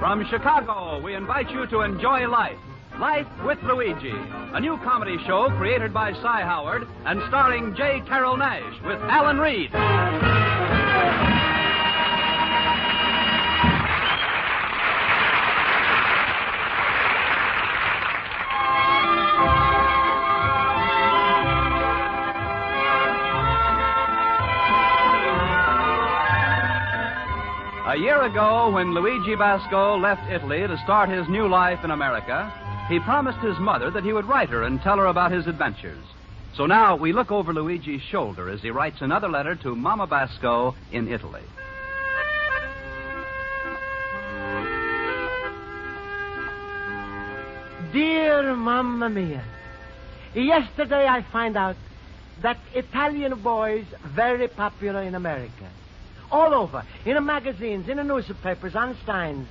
From Chicago, we invite you to enjoy Life. Life with Luigi, a new comedy show created by Cy Howard and starring J. Carrol Naish with Alan Reed. A year ago, when Luigi Basco left Italy to start his new life in America, he promised his mother that he would write her and tell her about his adventures. So now we look over Luigi's shoulder as he writes another letter to Mama Basco in Italy. Dear Mamma Mia, yesterday I find out that Italian boys very popular in America. All over, in the magazines, in the newspapers, on signs,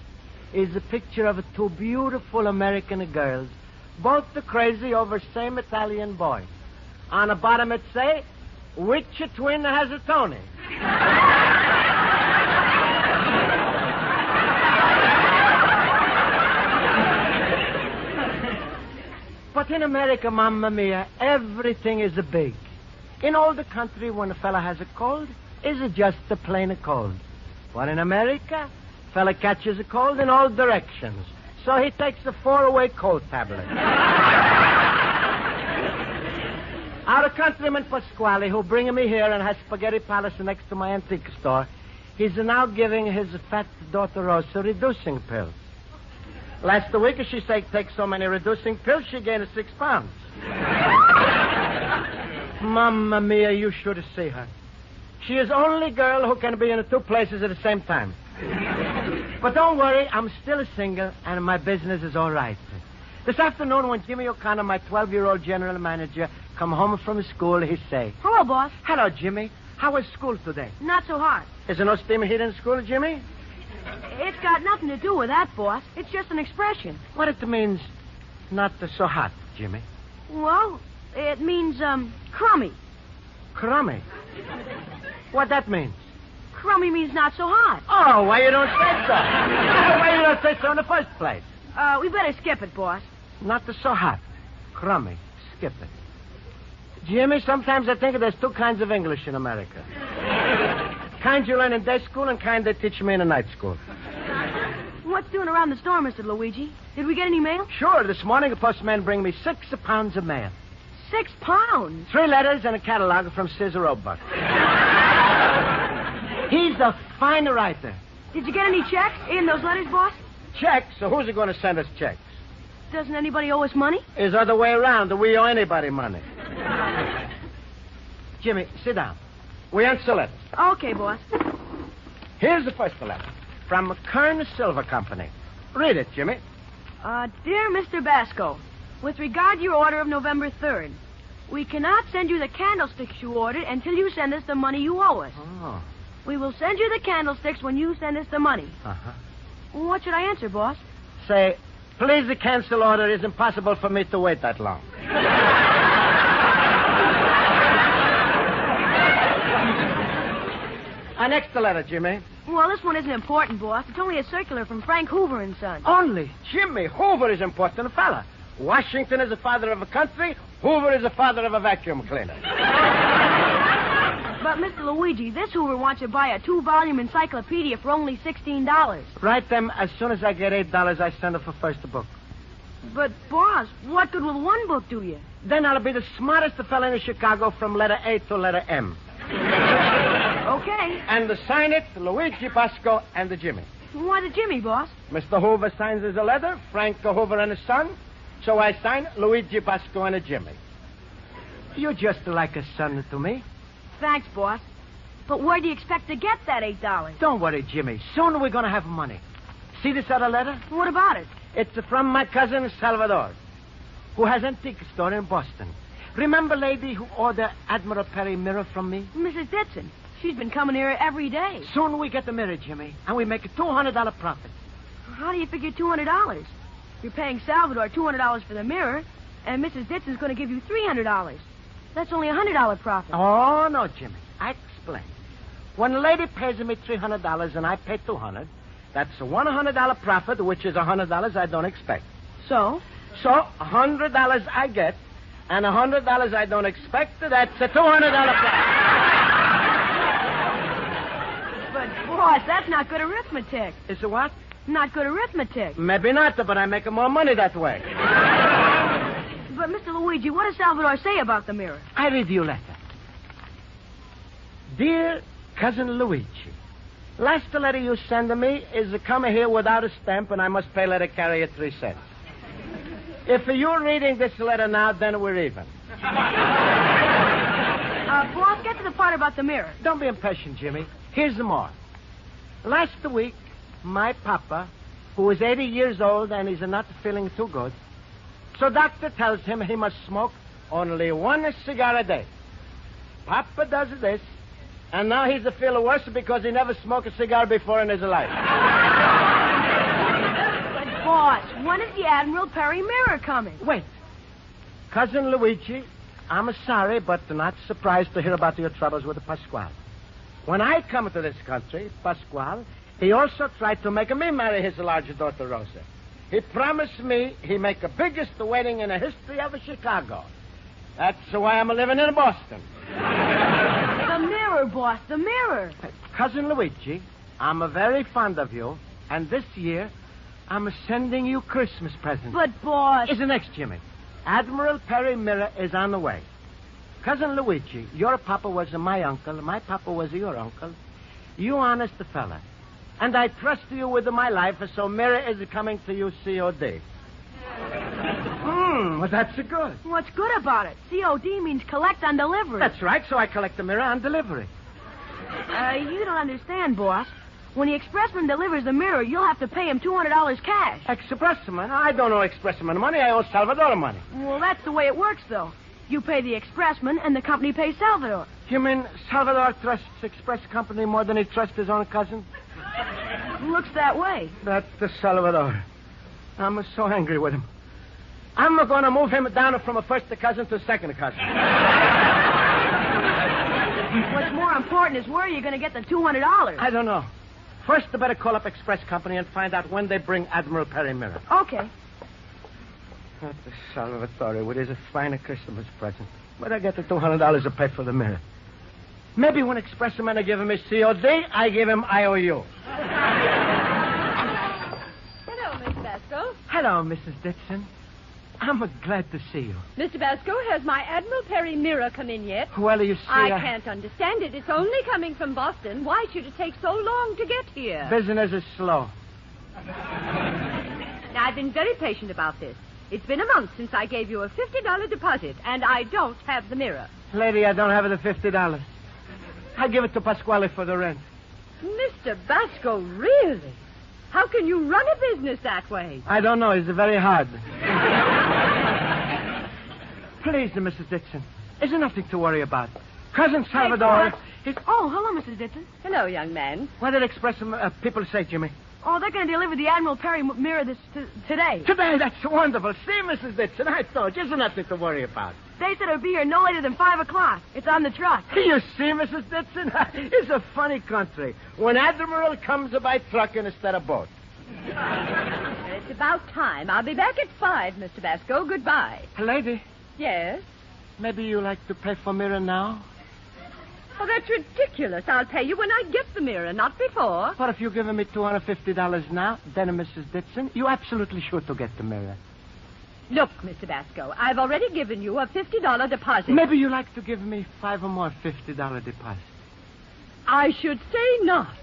is a picture of two beautiful American girls, both crazy over same Italian boy. On the bottom it say, which twin has a Tony? But in America, Mamma Mia, everything is big. In all the country, when a fella has a cold, is it just a plain cold? But in America, fella catches a cold in all directions. So he takes a 4-way cold tablet. Our countryman Pasquale, who bring me here and has Spaghetti Palace next to my antique store, he's now giving his fat daughter Rosa reducing pills. Last week, she said take so many reducing pills, she gained 6 pounds. Mamma Mia, you should see her. She is the only girl who can be in 2 places at the same time. But don't worry, I'm still single, and my business is all right. This afternoon, when Jimmy O'Connor, my 12-year-old general manager, come home from school, he say, Hello, boss. Hello, Jimmy. How was school today? Not so hot. Is there no steam heat in school, Jimmy? It's got nothing to do with that, boss. It's just an expression. What it means, not so hot, Jimmy? Well, it means, crummy. Crummy? What that means? Crummy means not so hot. Oh, why you don't say so? Why you don't say so in the first place? We better skip it, boss. Not so hot. Crummy. Skip it. Jimmy, sometimes I think there's 2 kinds of English in America. Kind you learn in day school and kind they teach me in a night school. What's doing around the store, Mr. Luigi? Did we get any mail? Sure. This morning, a postman bring me 6 pounds of mail. 6 pounds? 3 letters and a catalog from Caesar Roebuck. He's a fine writer. Did you get any checks in those letters, boss? Checks? So who's going to send us checks? Doesn't anybody owe us money? It's the other way around. Do we owe anybody money? Jimmy, sit down. We answer letters. Okay, boss. Here's the first letter. From Kern Silver Company. Read it, Jimmy. Dear Mr. Basco, with regard to your order of November 3rd, we cannot send you the candlesticks you ordered until you send us the money you owe us. Oh. We will send you the candlesticks when you send us the money. Uh-huh. What should I answer, boss? Say, please, the cancel order. It's impossible for me to wait that long. Next letter, Jimmy. Well, this one isn't important, boss. It's only a circular from Frank Hoover and Son. Only? Jimmy, Hoover is important fella. Washington is the father of a country. Hoover is the father of a vacuum cleaner. But, Mr. Luigi, this Hoover wants you to buy a 2-volume encyclopedia for only $16. Write them as soon as I get $8, I send her for first book. But, boss, what good will one book do you? Then I'll be the smartest fella in Chicago from letter A to letter M. Okay. And sign it, Luigi Basco and the Jimmy. Why the Jimmy, boss? Mr. Hoover signs his letter, Frank Hoover and his son. So I sign Luigi Basco and a Jimmy. You're just like a son to me. Thanks, boss. But where do you expect to get that $8? Don't worry, Jimmy. Soon we're going to have money. See this other letter? What about it? It's from my cousin Salvador, who has an antique store in Boston. Remember lady who ordered Admiral Perry mirror from me? Mrs. Ditson. She's been coming here every day. Soon we get the mirror, Jimmy, and we make a $200 profit. How do you figure $200? You're paying Salvador $200 for the mirror, and Mrs. Ditson's going to give you $300. That's only a $100 profit. Oh, no, Jimmy. I explain. When a lady pays me $300 and I pay $200, That's a $100 profit, which is $100 I don't expect. So? So, $100 I get, and $100 I don't expect, that's a $200 profit. But, boss, that's not good arithmetic. Is it what? Not good arithmetic. Maybe not, but I make more money that way. But, Mr. Luigi, what does Salvador say about the mirror? I read you a letter. Dear Cousin Luigi, last letter you send to me is coming here without a stamp, and I must pay letter carrier 3 cents. If you're reading this letter now, then we're even. Boss, get to the part about the mirror. Don't be impatient, Jimmy. Here's the more. Last week, my papa, who is 80 years old and is not feeling too good, so doctor tells him he must smoke only 1 cigar a day. Papa does this, and now he's feeling worse because he never smoked a cigar before in his life. But, boss, when is the Admiral Perry mirror coming? Wait. Cousin Luigi, I'm sorry, but not surprised to hear about your troubles with Pasquale. When I come to this country, Pasquale, he also tried to make me marry his large daughter, Rosa. He promised me he make the biggest wedding in the history of Chicago. That's why I'm living in Boston. The mirror, boss, the mirror. Cousin Luigi, I'm very fond of you, and this year I'm sending you Christmas presents. But, boss... Is the next, Jimmy. Admiral Perry mirror is on the way. Cousin Luigi, your papa was my uncle, my papa was your uncle. You honest fella. And I trust you with my life, so mirror is coming to you COD. Well, that's good. What's good about it? COD means collect on delivery. That's right, so I collect the mirror on delivery. You don't understand, boss. When the expressman delivers the mirror, you'll have to pay him $200 cash. Expressman? I don't owe expressman money. I owe Salvador money. Well, that's the way it works, though. You pay the expressman, and the company pays Salvador. You mean Salvador trusts express company more than he trusts his own cousin? Looks that way. That's the Salvador. I'm so angry with him. I'm going to move him down from a first cousin to a second cousin. What's more important is where you're going to get the $200. I don't know. First, I better call up express company and find out when they bring Admiral Perry mirror. Okay. That's the Salvatore with his fine Christmas present. But I get the $200 to pay for the mirror. Maybe when expressman I give him his COD, I give him IOU. Hello, Miss Basco. Hello, Mrs. Dixon. I'm glad to see you. Mr. Basco, has my Admiral Perry mirror come in yet? Well, you see... I can't understand it. It's only coming from Boston. Why should it take so long to get here? Business is slow. Now, I've been very patient about this. It's been a month since I gave you a $50 deposit, and I don't have the mirror. Lady, I don't have the $50. I give it to Pasquale for the rent. Mr. Basco, really? How can you run a business that way? I don't know. It's very hard. Please, Mrs. Dixon. There's nothing to worry about. Cousin Salvador... Oh, hello, Mrs. Dixon. Hello, young man. What did express people say, Jimmy? Oh, they're going to deliver the Admiral Perry mirror today. Today? That's wonderful. See, Mrs. Dixon, I told you. There's nothing to worry about. They said it'll be here no later than 5 o'clock. It's on the truck. You see, Mrs. Dixon? It's a funny country. When Admiral comes by truck instead of boat. It's about time. I'll be back at 5, Mr. Basco. Goodbye. Lady, Yes? maybe you like to pay for mirror now? Oh, that's ridiculous. I'll pay you when I get the mirror, not before. But if you're giving me $250 now, then, Mrs. Dixon, you're absolutely sure to get the mirror. Look, Mr. Basco, I've already given you a $50 deposit. Maybe you like to give me 5 or more $50 deposit. I should say not.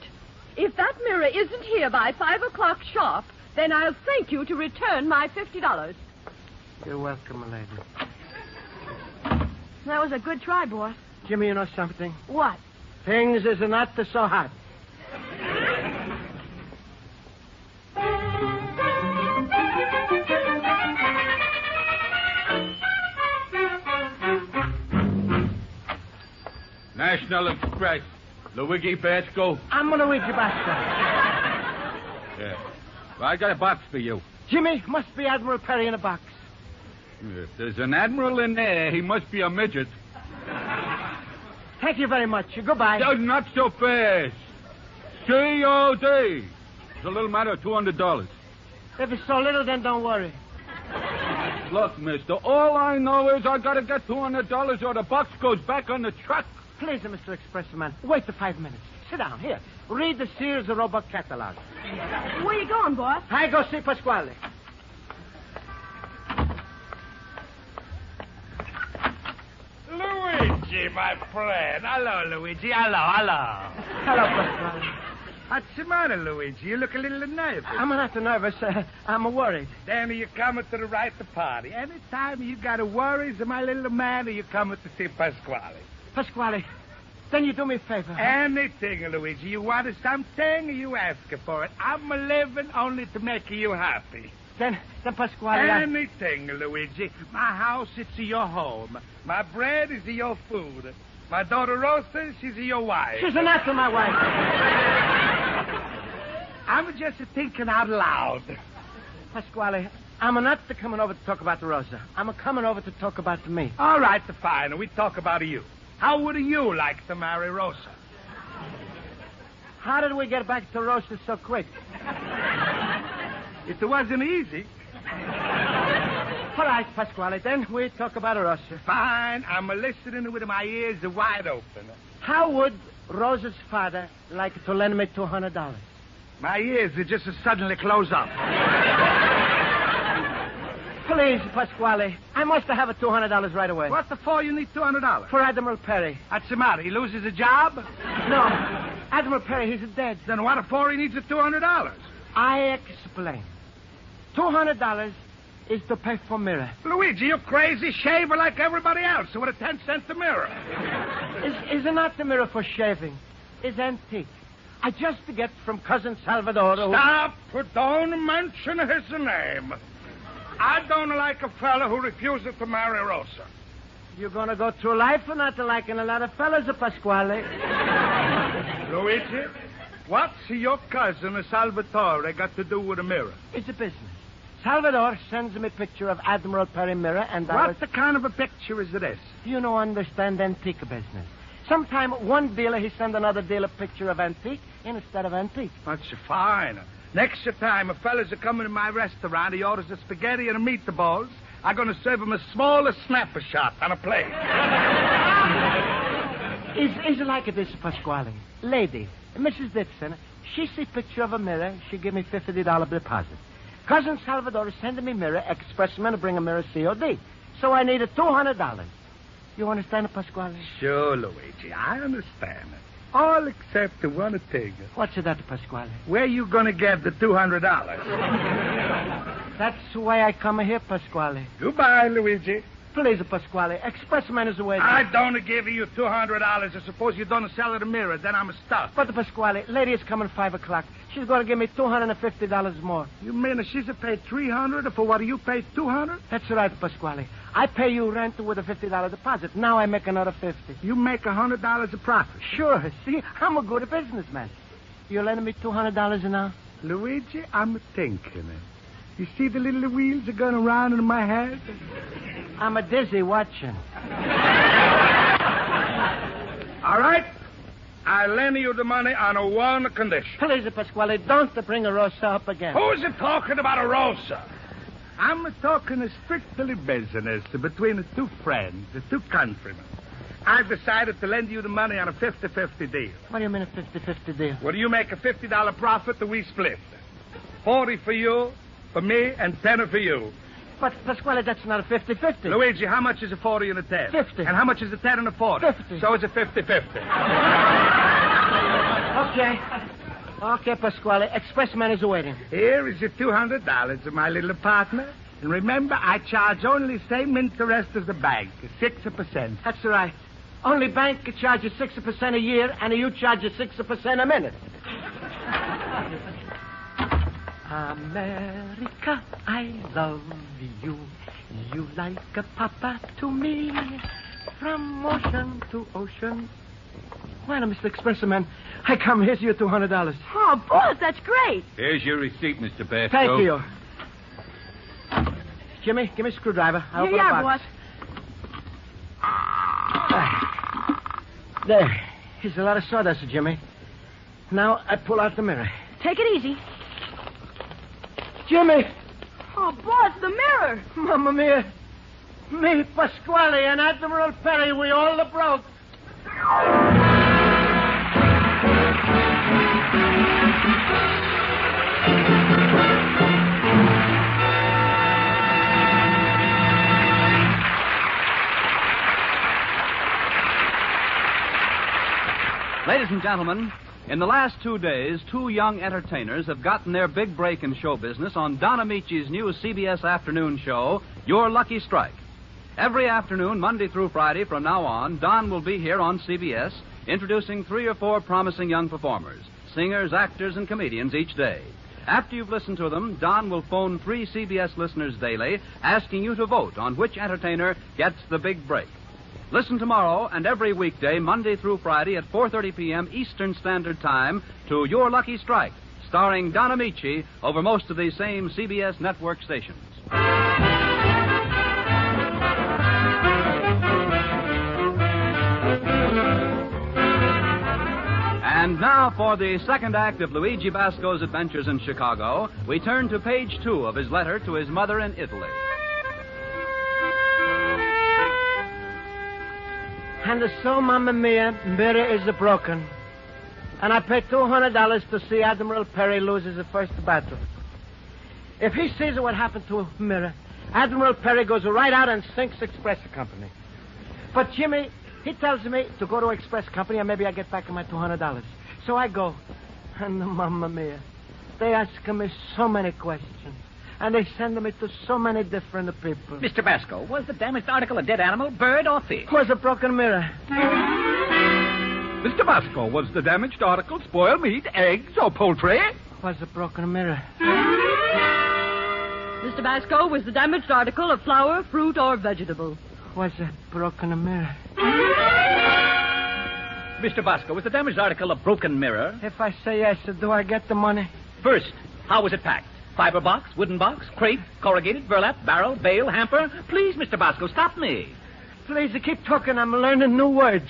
If that mirror isn't here by 5 o'clock sharp, then I'll thank you to return my $50. You're welcome, lady. That was a good try, boss. Jimmy, you know something? What? Things is not so hot. National Express. Luigi Basco. I'm Luigi Basco. Yeah. Well, I got a box for you. Jimmy, must be Admiral Perry in a box. If there's an admiral in there, he must be a midget. Thank you very much. Goodbye. No, not so fast. COD. a little matter of $200. If it's so little, then don't worry. Look, mister, all I know is I gotta get $200 or the box goes back on the truck. Please, Mr. Expressman, wait the 5 minutes. Sit down, here. Read the Sears Roebuck catalog. Where you going, boss? I go see Pasquale. Luigi, my friend. Hello, Luigi. Hello. Hello, Pasquale. What's the matter, Luigi? You look a little nervous. I'm not nervous. I'm worried. Then you're coming to the right party. Anytime you got a worries, my little man, or you coming to see Pasquale. Pasquale, then you do me a favor. Huh? Anything, Luigi. You want something, you ask for it. I'm living only to make you happy. Then Pasquale... Anything, Luigi. My house, it's your home. My bread is your food. My daughter Rosa, she's your wife. She's not my wife. I'm just thinking out loud. Pasquale, I'm not coming over to talk about Rosa. I'm coming over to talk about me. All right, fine. We talk about you. How would you like to marry Rosa? How did we get back to Rosa so quick? It wasn't easy. All right, Pasquale, then we talk about Rosa. Fine. I'm listening with my ears wide open. How would Rosa's father like to lend me $200? My ears just suddenly close up. Please, Pasquale, I must have $200 right away. What for you need $200? For Admiral Perry. What's the matter? He loses a job? No, Admiral Perry, he's dead. Then what for he needs $200? I explain. $200 is to pay for mirror. Luigi, you crazy shaver like everybody else with a 10-cent mirror. Is not the mirror for shaving. It's antique. I just get from Cousin Salvador. Stop. Don't mention his name. I don't like a fella who refuses to marry Rosa. You're going to go through life for not liking a lot of fellas, Pasquale. Luigi, what's your cousin Salvatore got to do with a mirror? It's a business. Salvador sends me a picture of Admiral Perry mirror and... What kind of a picture is this? You don't understand antique business. Sometime one dealer, he send another dealer picture of antique instead of antique. That's fine. Next time a fella's coming to my restaurant, he orders a spaghetti and a meatballs. I'm going to serve him a small snapshot on a plate. Is like this, Pasquale. Lady, Mrs. Dixon, she see picture of a mirror. She give me $50 deposit. Cousin Salvador send me mirror. Expressman bring a mirror COD. So I need $200. You understand, Pasquale? Sure, Luigi. I understand. All except one thing. What's that, Pasquale? Where you going to get the $200? That's why I come here, Pasquale. Goodbye, Luigi. Please, Pasquale. Expressman is waiting. I don't give you $200. I suppose you don't sell her the mirror. Then I'm stuck. But, Pasquale, lady is coming 5 o'clock. She's going to give me $250 more. You mean she's paid $300 for what you paid $200? That's right, Pasquale. I pay you rent with a $50 deposit. Now I make another $50. You make $100 a profit. Sure. See, I'm a good businessman. You lending me $200 now? Luigi, I'm thinking. You see the little wheels are going around in my head? I'm a dizzy watching. All right. I lend you the money on one condition. Please, Pasquale, don't bring a Rosa up again. Who's talking about a Rosa? I'm talking strictly business between the two friends, the two countrymen. I've decided to lend you the money on a 50-50 deal. What do you mean a 50-50 deal? Well, you make a $50 profit, we split. 40 for you, for me, and 10 for you. But, Pasquale, that's not a 50-50. Luigi, how much is a 40 and a 10? 50. And how much is a 10 and a 40? 50. So it's a 50-50. Okay, Pasquale. Expressman is waiting. Here is your $200, my little partner. And remember, I charge only same interest as the bank, 6%. That's right. Only bank charges 6% a year, and you charge 6% a minute. America, I love you. You like a papa to me. From ocean to ocean. Well, Mr. Expressman, I come. Here's your $200. Oh, boss, that's great. Here's your receipt, Mr. Basco. Thank you. Jimmy, give me a screwdriver. I'll Here you open are, the box. boss. There. Here's a lot of sawdust, Jimmy. Now I pull out the mirror. Take it easy. Jimmy! Oh, boss, the mirror. Mamma mia. Me, Pasquale, and Admiral Perry, we all are broke. Ladies and gentlemen, in the last 2 days, 2 young entertainers have gotten their big break in show business on Don Amici's new CBS afternoon show, Your Lucky Strike. Every afternoon, Monday through Friday from now on, Don will be here on CBS, introducing 3 or 4 promising young performers, singers, actors, and comedians each day. After you've listened to them, Don will phone 3 CBS listeners daily, asking you to vote on which entertainer gets the big break. Listen tomorrow and every weekday, Monday through Friday at 4:30 p.m. Eastern Standard Time to Your Lucky Strike, starring Don Amici over most of these same CBS network stations. And now for the second act of Luigi Basco's adventures in Chicago, we turn to page 2 of his letter to his mother in Italy. And so, Mamma Mia, mirror is broken. And I paid $200 to see Admiral Perry loses the first battle. If he sees what happened to mirror, Admiral Perry goes right out and sinks Express Company. But Jimmy, he tells me to go to Express Company and maybe I get back my $200. So I go. And Mamma Mia, they ask me so many questions. And they send me to so many different people. Mr. Basco, was the damaged article a dead animal, bird, or fish? Was a broken mirror. Mr. Basco, was the damaged article spoiled meat, eggs, or poultry? Was a broken mirror. Mr. Basco, was the damaged article a flower, fruit, or vegetable? Was a broken mirror. Mr. Basco, was the damaged article a broken mirror? If I say yes, do I get the money? First, how was it packed? Fiber box, wooden box, crate, corrugated, burlap, barrel, bale, hamper? Please, Mr. Basco, stop me. Please, keep talking. I'm learning new words.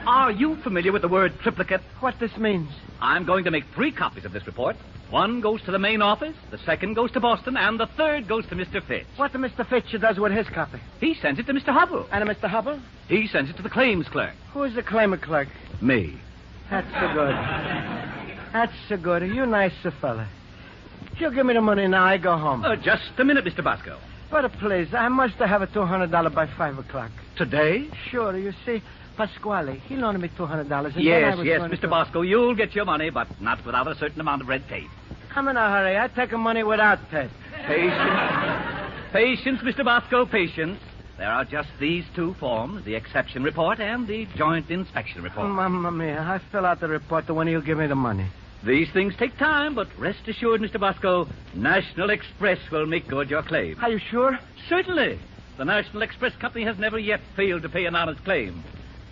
Are you familiar with the word triplicate? What this means? I'm going to make 3 copies of this report. 1 goes to the main office, the 2nd goes to Boston, and the 3rd goes to Mr. Fitch. What the Mr. Fitch does with his copy? He sends it to Mr. Hubble. And Mr. Hubble? He sends it to the claims clerk. Who is the claimant clerk? Me. That's so good. That's so good. You nice fella. You give me the money now, I go home. Just a minute, Mr. Basco. But please, I must have a $200 by 5 o'clock. Today? Sure, you see, Pasquale, he loaned me $200. And Yes, Mr. Basco, you'll get your money, but not without a certain amount of red tape. I'm in a hurry. I take money without tape. Patience. Patience, Mr. Basco, patience. There are just these 2 forms, the exception report and the joint inspection report. Mamma mia, I fill out the report when you give me the money. These things take time, but rest assured, Mr. Basco, National Express will make good your claim. Are you sure? Certainly. The National Express Company has never yet failed to pay an honest claim.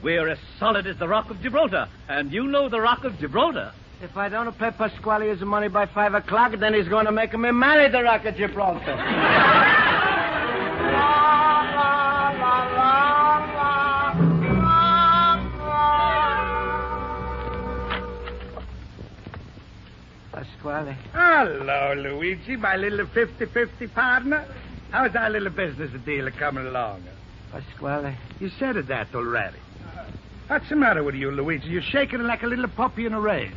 We're as solid as the Rock of Gibraltar, and you know the Rock of Gibraltar. If I don't pay Pasquale his money by 5 o'clock, then he's going to make me marry the Rock of Gibraltar. Pasquale. Hello, Luigi, my little 50-50 partner. How's our little business deal coming along? Pasquale. You said that already. What's the matter with you, Luigi? You're shaking like a little puppy in a rave.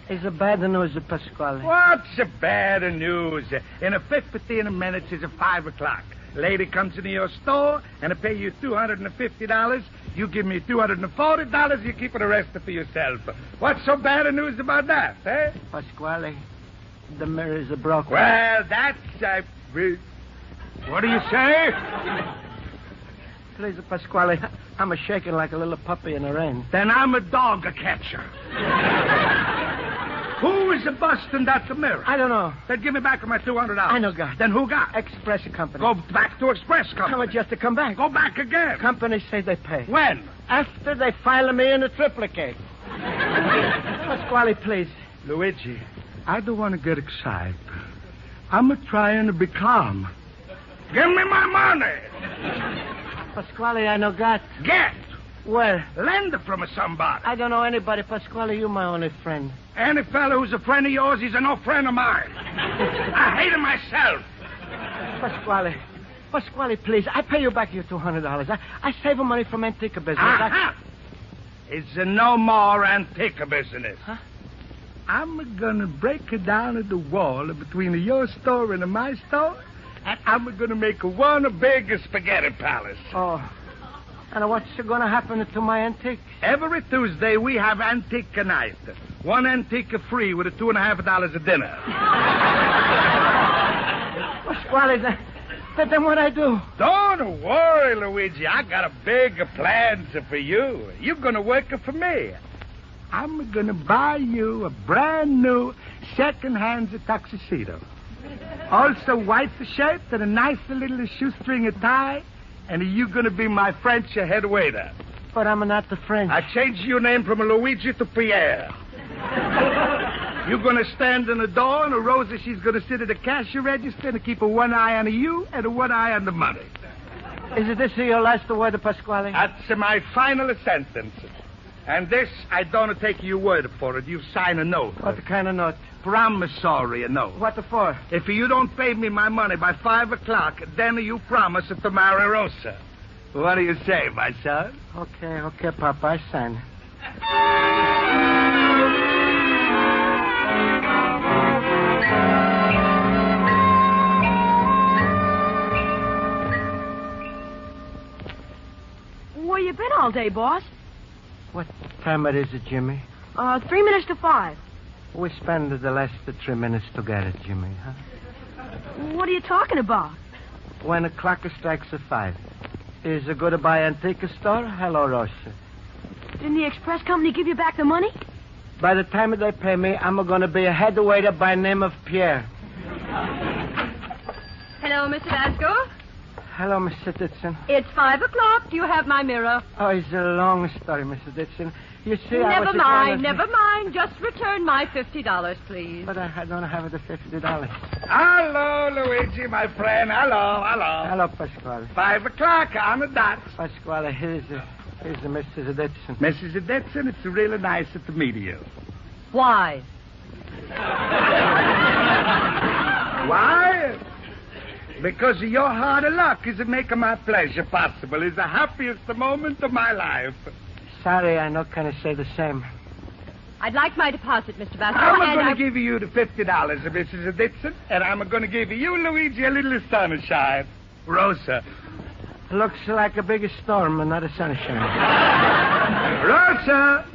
It's a bad news, Pasquale. What's the bad news? In a 15 minutes is 5 o'clock. Lady comes into your store and I pay you $250. You give me $240. You keep the rest for yourself. What's so bad news about that, eh? Pasquale, the mirror is broken. Well, that's... what do you say? Please, Pasquale, I'm shaking like a little puppy in the rain. Then I'm a dog catcher. Who is busting that mirror? I don't know. Then give me back my $200. I know God. Then who got? Express Company. Go back to Express Company. How much just to come back? Go back again. Company say they pay. When? After they file me in a triplicate. Pasquale, please. Luigi, I don't want to get excited. I'm trying to be calm. Give me my money. Pasquale, I know God. Get. Where? Lend it from somebody. I don't know anybody, Pasquale. You my only friend. Any fellow who's a friend of yours, he's a no friend of mine. I hate him myself. Pasquale, please. I pay you back your $200. I save money from antique business. It's a no more antique business. Huh? I'm gonna break it down at the wall between your store and my store, and I'm gonna make one big spaghetti palace. Oh. And what's going to happen to my antique? Every Tuesday we have antique night. One antique free with a $2.50 a dinner. Pasquale, then what I do? Don't worry, Luigi. I got a big plans for you. You're gonna work for me. I'm gonna buy you a brand new second-hand tuxedo. Also white shirt and a nice little shoestring tie. And you're going to be my French head waiter. But I'm not the French. I changed your name from Luigi to Pierre. You're going to stand in the door, and Rosa, she's going to sit at the cash register and keep one eye on you and one eye on the money. Is this your last word, Pasquale? That's my final sentence. And this, I don't take your word for it. You sign a note. What kind of note? Promissory note. What for? If you don't pay me my money by 5 o'clock, then you promise to marry Rosa. What do you say, my son? Okay, Papa, I sign. Where you been all day, boss? What time it is, Jimmy? 3 minutes to 5. We spend the last 3 minutes together, Jimmy, huh? What are you talking about? When the clock strikes 5. Is it goodbye antique store? Hello, Rosa. Didn't the express company give you back the money? By the time they pay me, I'm going to be a head waiter by name of Pierre. Hello, Mr. Basco. Hello, Mr. Ditson. It's 5 o'clock. Do you have my mirror? Oh, it's a long story, Mr. Ditson. You see, Never mind. Just return my $50, please. But I don't have the $50. Hello, Luigi, my friend. Hello. Hello, Pasquale. 5 o'clock on the dot. Pasquale, here's Mrs. Ditson. Mrs. Ditson, it's really nice to meet you. Why? Why? Because your hard luck is making my pleasure possible. It's the happiest moment of my life. Sorry, I not going to say the same. I'd like my deposit, Mr. Basco. I'm going to give you the $50, Mrs. Ditson, and I'm going to give you, Luigi, a little sunshine. Rosa. Looks like a big storm and not a sunshine. Rosa!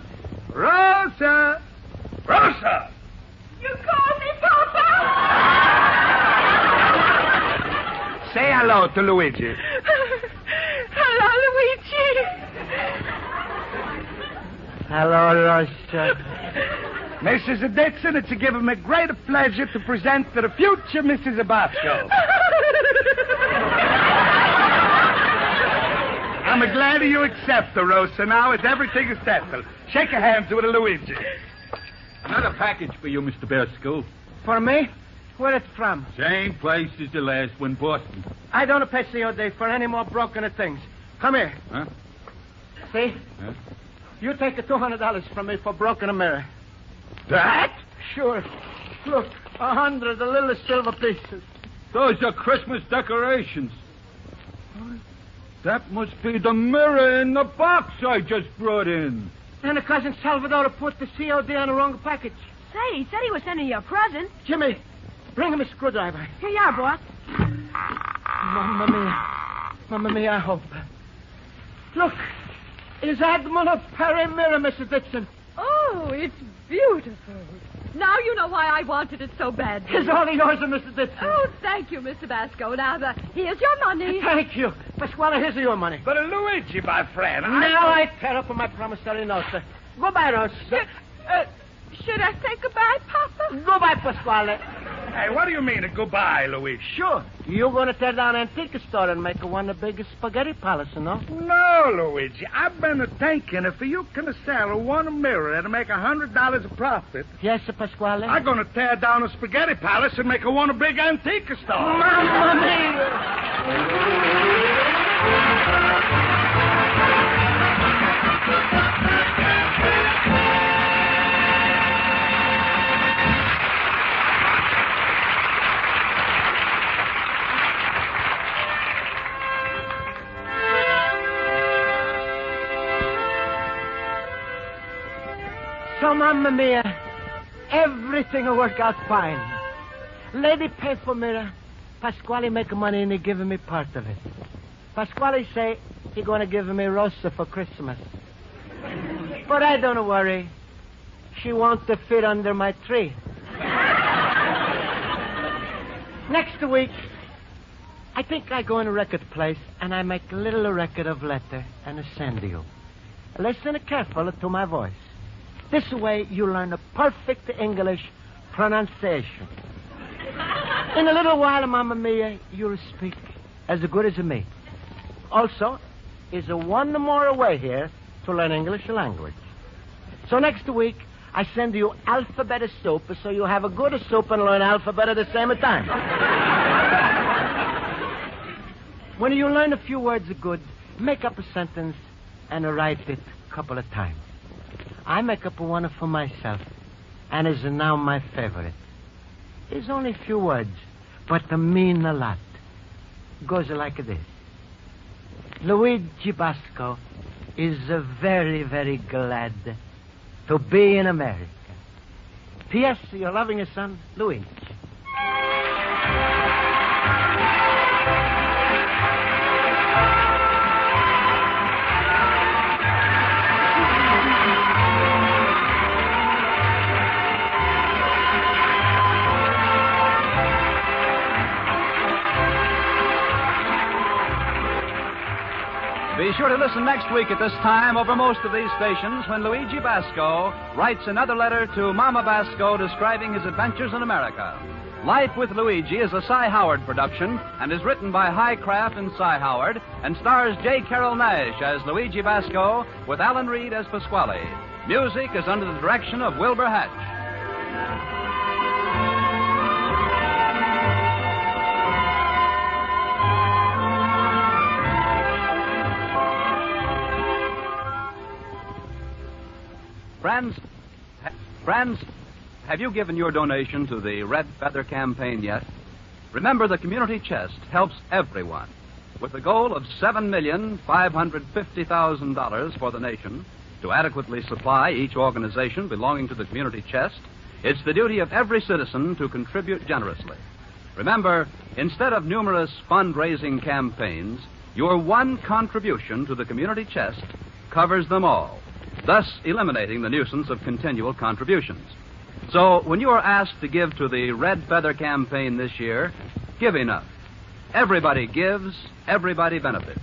You called me, Papa? Say hello to Luigi. Hello, Luigi. Hello, Rosa. Mrs. Ditson, it's given me great pleasure to present to the future Mrs. Basco. I'm glad you accept the Rosa. Now everything is settled. Shake your hands with Luigi. Another package for you, Mr. Basco. For me? Where it's from? Same place as the last one, Boston. I don't pay COD for any more broken things. Come here. Huh? See? Huh? You take $200 from me for broken mirror. That? Sure. Look, 100 little silver pieces. Those are Christmas decorations. That must be the mirror in the box I just brought in. And the cousin Salvador put the COD on the wrong package. Say, he said he was sending you a present. Jimmy, bring him a screwdriver. Here you are, boss. Mamma mia, I hope. Look, it's Admiral Perry mirror, Mrs. Ditson. Oh, it's beautiful. Now you know why I wanted it so bad. It's all yours, Mrs. Ditson. Oh, thank you, Mr. Basco. Now, here's your money. Thank you. Pasquale, here's your money. But Luigi, my friend, Now I tear up my promissory note. Goodbye, Rosa. Should I say goodbye, Papa? Goodbye, Pasquale. Hey, what do you mean, goodbye, Luigi? Sure. You're going to tear down an antique store and make one of the biggest spaghetti palace, no? No, Luigi. I've been thinking if you can sell one mirror and make $100 of profit. Yes, Pasquale. I'm going to tear down a spaghetti palace and make one big antique store. Mamma mia! So, Mamma Mia, everything will work out fine. Lady pay for mirror. Pasquale make money and he giving me part of it. Pasquale say he gonna give me Rosa for Christmas. But I don't worry. She won't fit under my tree. Next week, I think I go in a record place and I make a little record of letter and I send you. Listen carefully to my voice. This way you learn a perfect English pronunciation. In a little while, Mamma Mia, you'll speak as good as me. Also, is one more way here to learn English language. So next week, I send you alphabet soup so you have a good soup and learn alphabet at the same time. When you learn a few words good, make up a sentence and write it a couple of times. I make up one for myself, and is now my favorite. It's only a few words, but they mean a lot. Goes like this. Luigi Basco is very, very glad to be in America. P.S. You're loving your son, Luigi. Be sure to listen next week at this time over most of these stations when Luigi Basco writes another letter to Mama Basco describing his adventures in America. Life with Luigi is a Cy Howard production and is written by Highcraft and Cy Howard and stars J. Carroll Nash as Luigi Basco with Alan Reed as Pasquale. Music is under the direction of Wilbur Hatch. Friends, have you given your donation to the Red Feather campaign yet? Remember, the community chest helps everyone. With the goal of $7,550,000 for the nation to adequately supply each organization belonging to the community chest, it's the duty of every citizen to contribute generously. Remember, instead of numerous fundraising campaigns, your one contribution to the community chest covers them all, thus eliminating the nuisance of continual contributions. So, when you are asked to give to the Red Feather campaign this year, give enough. Everybody gives, everybody benefits.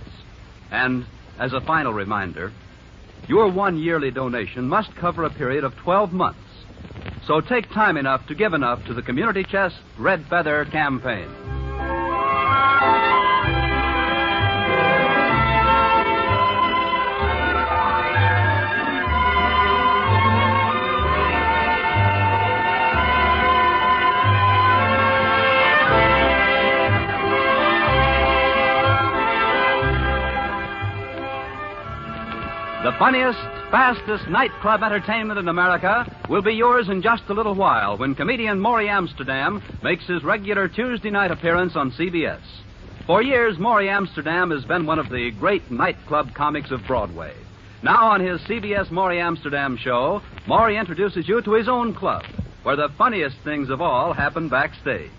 And, as a final reminder, your one yearly donation must cover a period of 12 months. So take time enough to give enough to the Community Chest Red Feather campaign. The funniest, fastest nightclub entertainment in America will be yours in just a little while when comedian Maury Amsterdam makes his regular Tuesday night appearance on CBS. For years, Maury Amsterdam has been one of the great nightclub comics of Broadway. Now on his CBS Maury Amsterdam show, Maury introduces you to his own club, where the funniest things of all happen backstage.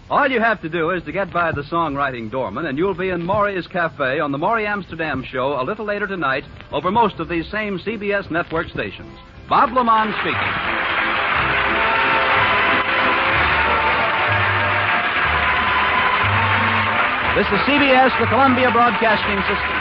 All you have to do is to get by the songwriting doorman, and you'll be in Maury's Cafe on the Maury Amsterdam show a little later tonight over most of these same CBS network stations. Bob Lamont speaking. This is CBS, the Columbia Broadcasting System.